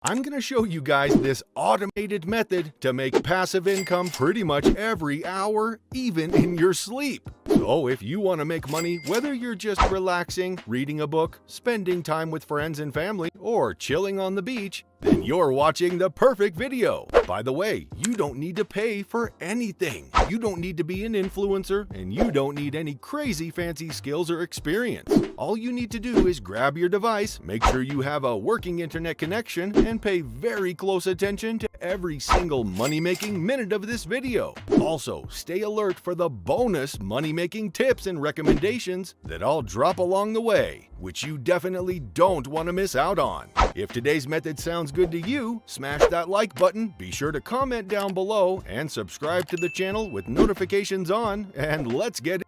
I'm going to show you guys this automated method to make passive income pretty much every hour, even in your sleep. So if you want to make money, whether you're just relaxing, reading a book, spending time with friends and family, or chilling on the beach, then you're watching the perfect video. By the way, you don't need to pay for anything. You don't need to be an influencer, and you don't need any crazy fancy skills or experience. All you need to do is grab your device, make sure you have a working internet connection, and pay very close attention to every single money-making minute of this video. Also, stay alert for the bonus money-making tips and recommendations that I'll drop along the way, which you definitely don't want to miss out on. If today's method sounds good to you, smash that like button, be sure to comment down below, and subscribe to the channel with notifications on, and let's get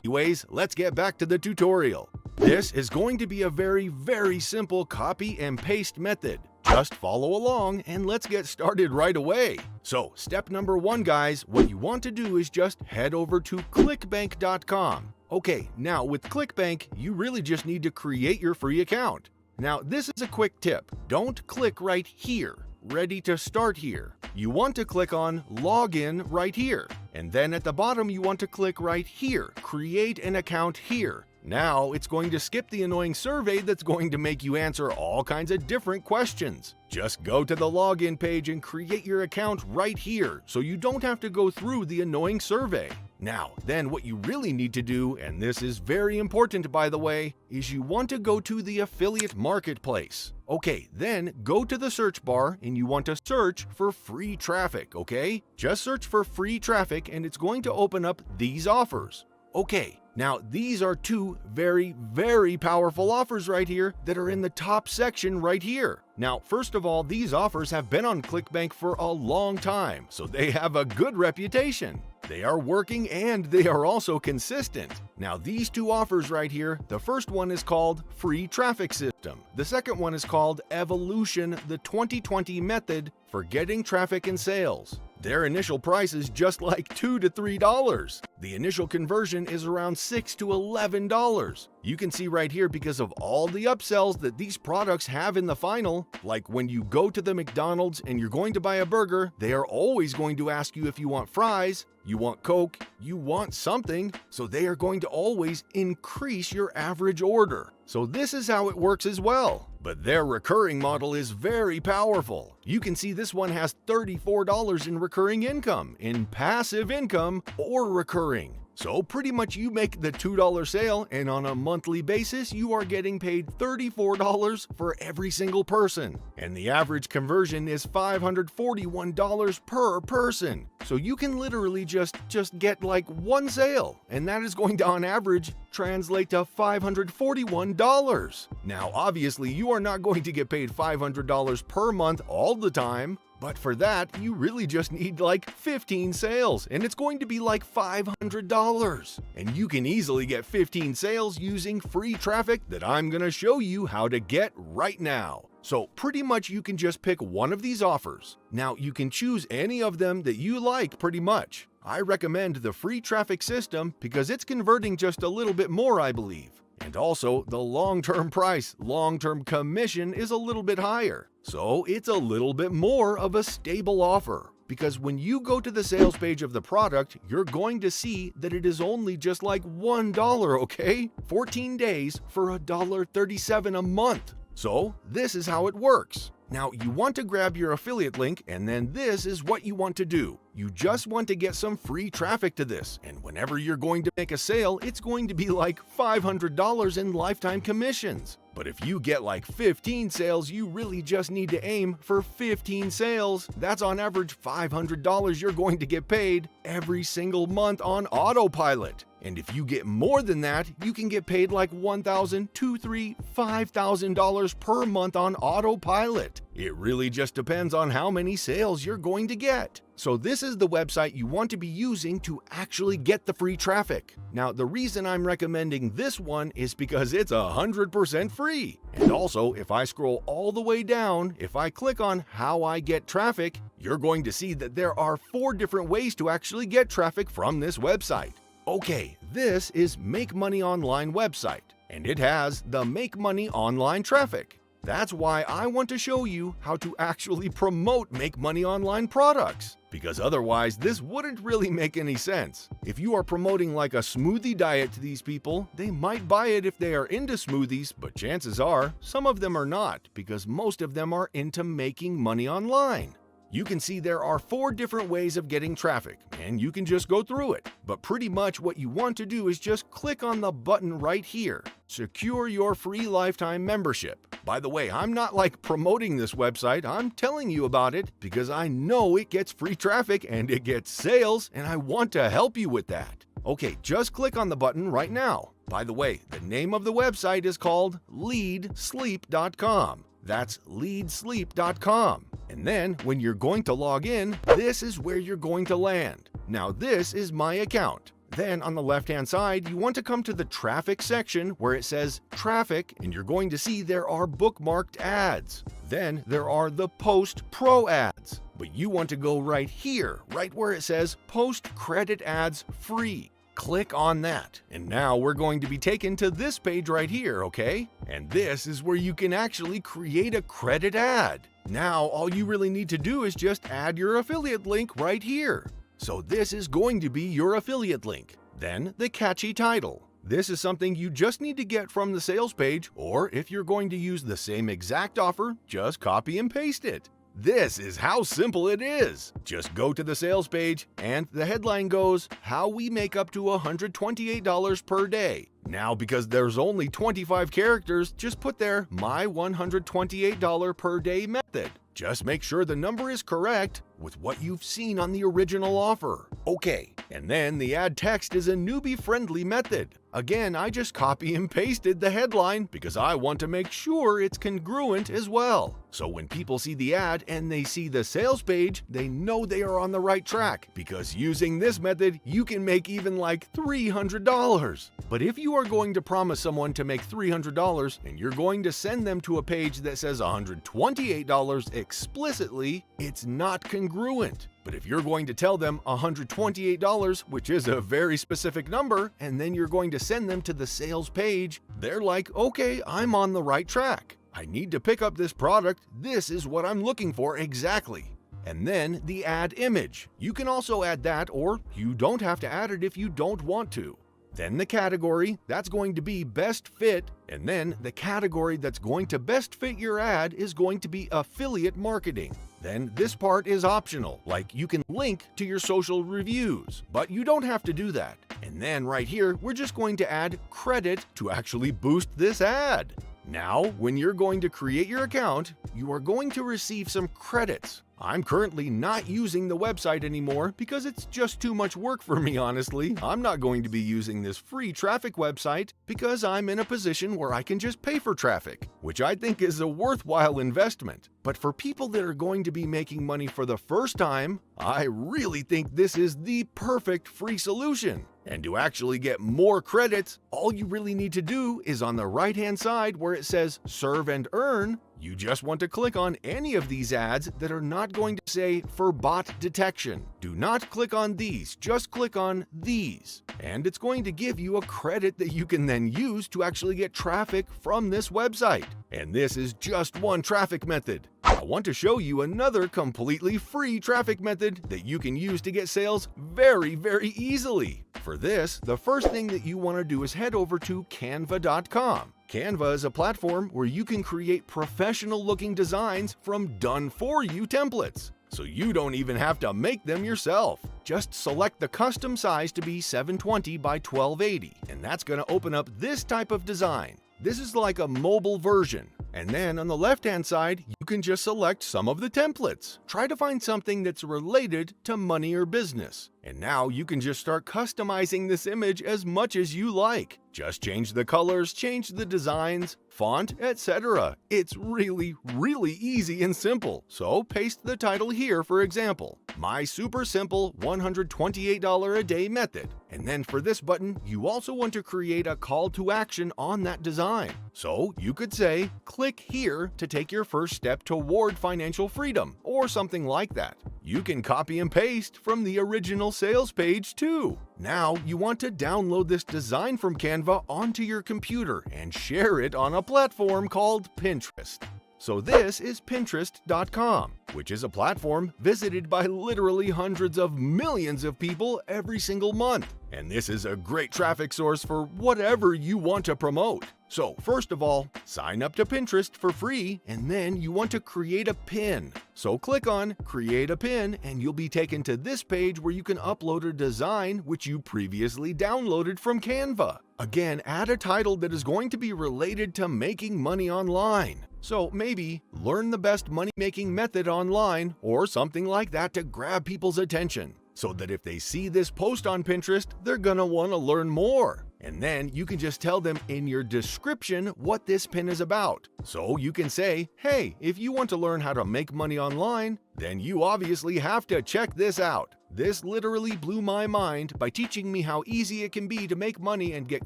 Anyways, let's get back to the tutorial. This is going to be a very simple copy and paste method. Just follow along and let's get started right away. So step number 1, guys, what you want to do is just head over to clickbank.com. Okay, now with ClickBank, you really just need to create your free account. Now this is a quick tip. Don't click right here, ready to start here. You want to click on login right here. And then at the bottom you want to click right here, create an account here. Now it's going to skip the annoying survey that's going to make you answer all kinds of different questions. Just go to the login page and create your account right here so you don't have to go through the annoying survey. Now, then what you really need to do, and this is very important by the way, is you want to go to the affiliate marketplace. Okay, then go to the search bar and you want to search for free traffic, okay? Just search for free traffic and it's going to open up these offers. Okay, now these are two very powerful offers right here that are in the top section right here. Now, first of all, these offers have been on ClickBank for a long time, so they have a good reputation. They are working and they are also consistent. Now these two offers right here, the first one is called Free Traffic System. The second one is called Evolution, the 2020 method for getting traffic and sales. Their initial price is just like $2 to $3. The initial conversion is around $6 to $11. You can see right here because of all the upsells that these products have in the final, like when you go to the McDonald's and you're going to buy a burger, they are always going to ask you if you want fries, you want Coke, you want something, so they are going to always increase your average order. So this is how it works as well. But their recurring model is very powerful. You can see this one has $34 in recurring income, in passive income or recurring. So pretty much you make the $2 sale and on a monthly basis you are getting paid $34 for every single person. And the average conversion is $541 per person. So you can literally just get like one sale, and that is going to on average translate to $541. Now obviously you are not going to get paid $500 per month all the time. But for that, you really just need like 15 sales, and it's going to be like $500. And you can easily get 15 sales using free traffic that I'm going to show you how to get right now. So pretty much you can just pick one of these offers. Now you can choose any of them that you like pretty much. I recommend the free traffic system because it's converting just a little bit more, I believe. And also, the long-term price, long-term commission is a little bit higher. So it's a little bit more of a stable offer. Because when you go to the sales page of the product, you're going to see that it is only just like $1, okay? 14 days for $1.37 a month. So this is how it works. Now you want to grab your affiliate link, and then this is what you want to do. You just want to get some free traffic to this, and whenever you're going to make a sale, it's going to be like $500 in lifetime commissions. But if you get like 15 sales, you really just need to aim for 15 sales. That's on average $500 you're going to get paid every single month on autopilot. And if you get more than that, you can get paid like $1,000, $2,000, $3,000, $5,000 per month on autopilot. It really just depends on how many sales you're going to get. So this is the website you want to be using to actually get the free traffic. Now, the reason I'm recommending this one is because it's 100% free. And also, if I scroll all the way down, if I click on how I get traffic, you're going to see that there are 4 different ways to actually get traffic from this website. Okay, this is Make Money Online website, and it has the Make Money Online traffic. That's why I want to show you how to actually promote Make Money Online products, because otherwise this wouldn't really make any sense. If you are promoting like a smoothie diet to these people, they might buy it if they are into smoothies, but chances are some of them are not, because most of them are into making money online. You can see there are 4 different ways of getting traffic, and you can just go through it. But pretty much what you want to do is just click on the button right here, Secure Your Free Lifetime Membership. By the way, I'm not like promoting this website, I'm telling you about it because I know it gets free traffic and it gets sales, and I want to help you with that. Okay, just click on the button right now. By the way, the name of the website is called leadsleep.com. That's leadsleep.com. And then when you're going to log in, this is where you're going to land. Now this is my account. Then on the left-hand side, you want to come to the traffic section where it says traffic, and you're going to see there are bookmarked ads. Then there are the Post Pro ads. But you want to go right here, right where it says Post Credit Ads Free. Click on that, and now we're going to be taken to this page right here, okay? And this is where you can actually create a credit ad. Now, all you really need to do is just add your affiliate link right here. So this is going to be your affiliate link. Then the catchy title. This is something you just need to get from the sales page, or if you're going to use the same exact offer, just copy and paste it. This is how simple it is. Just go to the sales page, and the headline goes, How we make up to $128 per day. Now, because there's only 25 characters, just put there my $128 per day method. Just make sure the number is correct with what you've seen on the original offer. Okay, and then the ad text is a newbie-friendly method. Again, I just copy and pasted the headline because I want to make sure it's congruent as well. So when people see the ad and they see the sales page, they know they are on the right track, because using this method, you can make even like $300. But if you are going to promise someone to make $300 and you're going to send them to a page that says $128 explicitly, it's not congruent. But if you're going to tell them $128, which is a very specific number, and then you're going to send them to the sales page, they're like, okay, I'm on the right track. I need to pick up this product. This is what I'm looking for exactly. And then the ad image. You can also add that, or you don't have to add it if you don't want to. Then the category, that's going to be best fit, and then the category that's going to best fit your ad is going to be affiliate marketing. Then this part is optional, like you can link to your social reviews, but you don't have to do that. And then right here, we're just going to add credit to actually boost this ad. Now, when you're going to create your account, you are going to receive some credits. I'm currently not using the website anymore because it's just too much work for me, honestly. I'm not going to be using this free traffic website because I'm in a position where I can just pay for traffic, which I think is a worthwhile investment. But for people that are going to be making money for the first time, I really think this is the perfect free solution. And to actually get more credits, all you really need to do is on the right-hand side where it says Serve and Earn, you just want to click on any of these ads that are not going to say for bot detection. Do not click on these, just click on these. And it's going to give you a credit that you can then use to actually get traffic from this website. And this is just one traffic method. I want to show you another completely free traffic method that you can use to get sales very, very easily. For this, the first thing that you want to do is head over to canva.com. Canva is a platform where you can create professional-looking designs from done-for-you templates. So you don't even have to make them yourself. Just select the custom size to be 720 by 1280, and that's going to open up this type of design. This is like a mobile version. And then on the left-hand side, you can just select some of the templates. Try to find something that's related to money or business. And now you can just start customizing this image as much as you like. Just change the colors, change the designs, font, etc. It's really, really easy and simple. So paste the title here, for example, My Super Simple $128 a Day Method. And then for this button, you also want to create a call to action on that design. So you could say, click here to take your first step toward financial freedom, or something like that. You can copy and paste from the original sales page too. Now you want to download this design from Canva onto your computer and share it on a platform called Pinterest. So this is Pinterest.com, which is a platform visited by literally hundreds of millions of people every single month. And this is a great traffic source for whatever you want to promote. So first of all, sign up to Pinterest for free, and then you want to create a pin. So click on Create a Pin, and you'll be taken to this page where you can upload a design which you previously downloaded from Canva. Again, add a title that is going to be related to making money online. So maybe learn the best money-making method online or something like that to grab people's attention, so that if they see this post on Pinterest, they're gonna want to learn more. And then you can just tell them in your description what this pin is about. So you can say, hey, if you want to learn how to make money online, then you obviously have to check this out. This literally blew my mind by teaching me how easy it can be to make money and get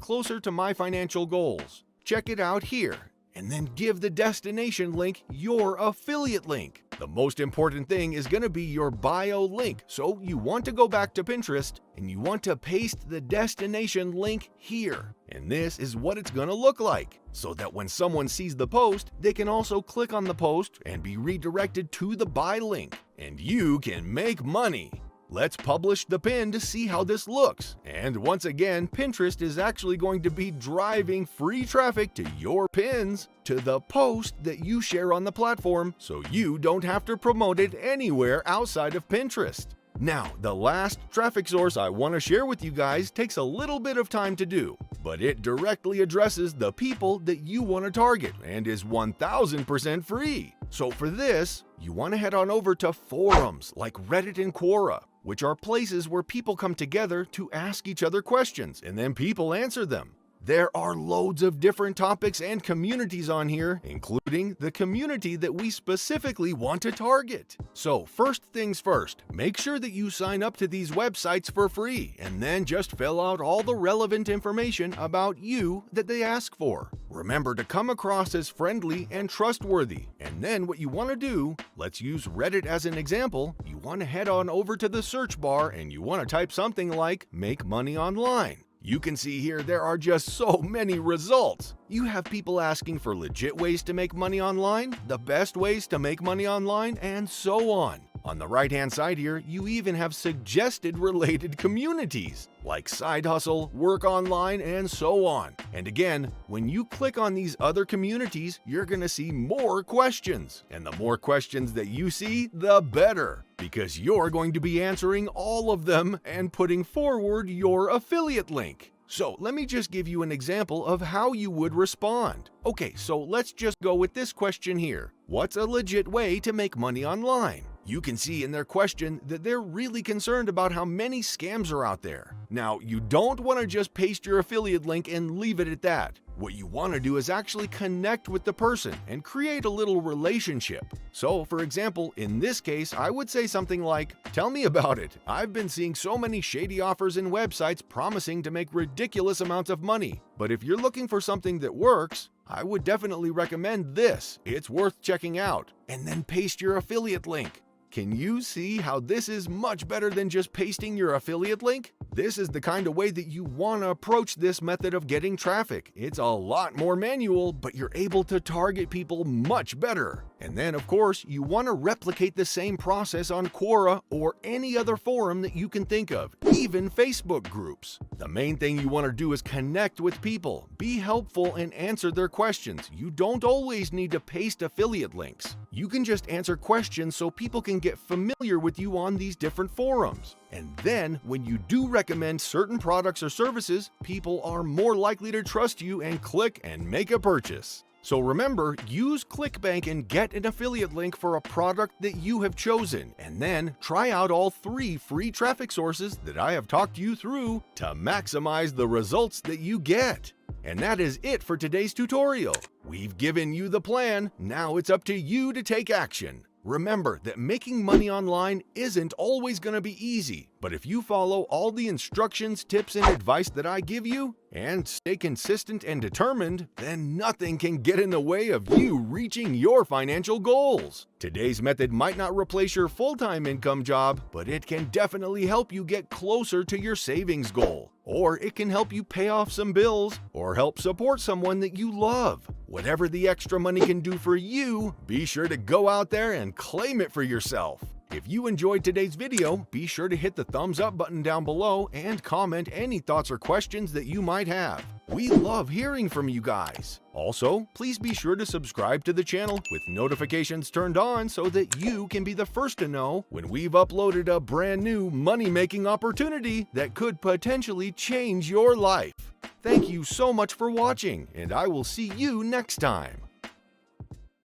closer to my financial goals. Check it out here. And then give the destination link your affiliate link. The most important thing is going to be your bio link. So you want to go back to Pinterest and you want to paste the destination link here. And this is what it's going to look like, so that when someone sees the post, they can also click on the post and be redirected to the buy link. And you can make money. Let's publish the pin to see how this looks. And once again, Pinterest is actually going to be driving free traffic to your pins, to the post that you share on the platform, so you don't have to promote it anywhere outside of Pinterest. Now, the last traffic source I want to share with you guys takes a little bit of time to do, but it directly addresses the people that you want to target and is 1000% free. So for this, you want to head on over to forums like Reddit and Quora, which are places where people come together to ask each other questions and then people answer them. There are loads of different topics and communities on here, including the community that we specifically want to target. So first things first, make sure that you sign up to these websites for free and then just fill out all the relevant information about you that they ask for. Remember to come across as friendly and trustworthy. And then what you want to do, let's use Reddit as an example, you want to head on over to the search bar and you want to type something like "make money online." You can see here there are just so many results. You have people asking for legit ways to make money online, the best ways to make money online, and so on. On the right-hand side here, you even have suggested related communities, like side hustle, work online, and so on. And again, when you click on these other communities, you're gonna see more questions. And the more questions that you see, the better, because you're going to be answering all of them and putting forward your affiliate link. So let me just give you an example of how you would respond. Okay, so let's just go with this question here. What's a legit way to make money online? You can see in their question that they're really concerned about how many scams are out there. Now, you don't want to just paste your affiliate link and leave it at that. What you want to do is actually connect with the person and create a little relationship. So, for example, in this case, I would say something like, "Tell me about it. I've been seeing so many shady offers in websites promising to make ridiculous amounts of money. But if you're looking for something that works, I would definitely recommend this. It's worth checking out." And then paste your affiliate link. Can you see how this is much better than just pasting your affiliate link? This is the kind of way that you want to approach this method of getting traffic. It's a lot more manual, but you're able to target people much better. And then, of course, you want to replicate the same process on Quora or any other forum that you can think of, even Facebook groups. The main thing you want to do is connect with people, be helpful, and answer their questions. You don't always need to paste affiliate links. You can just answer questions so people can get familiar with you on these different forums. And then, when you do recommend certain products or services, people are more likely to trust you and click and make a purchase. So remember, use ClickBank and get an affiliate link for a product that you have chosen, and then try out all 3 free traffic sources that I have talked you through to maximize the results that you get. And that is it for today's tutorial. We've given you the plan, now it's up to you to take action. Remember that making money online isn't always going to be easy, but But if you follow all the instructions, tips, and advice that I give you, and stay consistent and determined, then nothing can get in the way of you reaching your financial goals. Today's method might not replace your full-time income job, but it can definitely help you get closer to your savings goal. Or it can help you pay off some bills, or help support someone that you love. Whatever the extra money can do for you, be sure to go out there and claim it for yourself. If you enjoyed today's video, be sure to hit the thumbs up button down below and comment any thoughts or questions that you might have. We love hearing from you guys. Also, please be sure to subscribe to the channel with notifications turned on so that you can be the first to know when we've uploaded a brand new money-making opportunity that could potentially change your life. Thank you so much for watching, and I will see you next time.